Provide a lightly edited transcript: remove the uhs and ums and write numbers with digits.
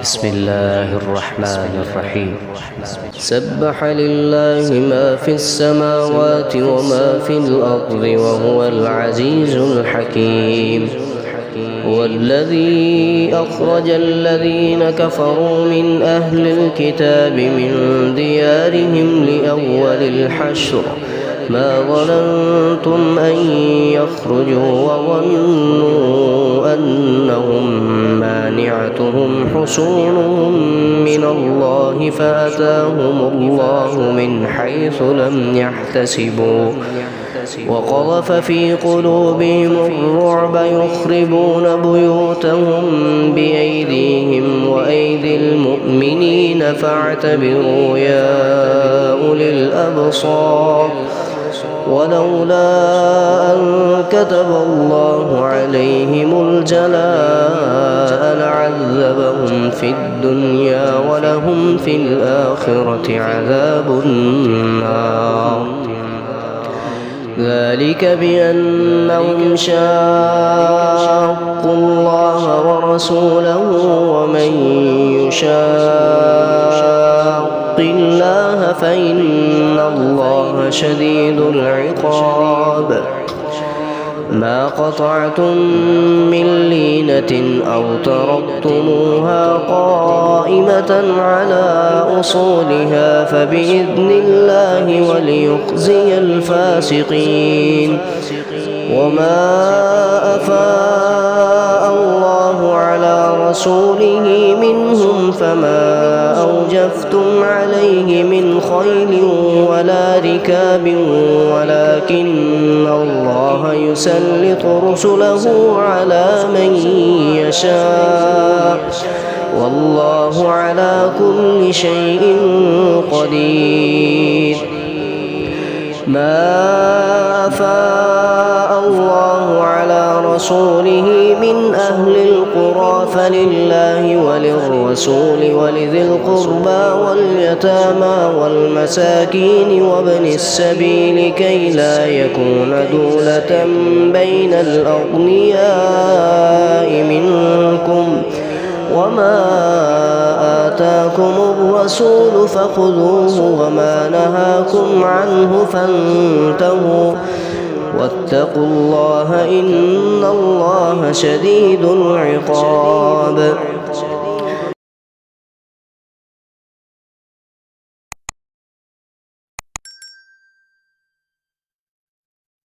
بسم الله الرحمن الرحيم. سبح لله ما في السماوات وما في الأرض وهو العزيز الحكيم. هو الذي أخرج الذين كفروا من أهل الكتاب من ديارهم لأول الحشر ما ظننتم أن يخرجوا وظنوا أنهم مانعتهم حصونهم من الله فأتاهم الله من حيث لم يحتسبوا وقذف في قلوبهم الرعب يخربون بيوتهم بأيديهم وأيدي المؤمنين فاعتبروا يا أولي الأبصار. ولولا أن كتب الله عليهم الجلاء لعذبهم في الدنيا ولهم في الآخرة عذاب النار. ذلك بأنهم شاقوا الله ورسوله ومن يشاق الله فإن الله شديد العقاب. ما قطعتم من لينة أو تركتموها قائمة على أصولها فبإذن الله وليخزي الفاسقين. وما أفاء الله على رسوله منهم فما أوجفتم عليه من خيل ولا ركاب ولكن الله يسلط رسله على من يشاء والله على كل شيء قدير. ما أفاء الله على رسوله من أهل القرى فلله وللرسول ولذي القربى واليتامى والمساكين وابن السبيل كي لا يكون دولة بين الأغنياء منكم. وما آتاكم الرسول فخذوه وما نهاكم عنه فانتهوا واتقوا الله إن الله شديد العقاب.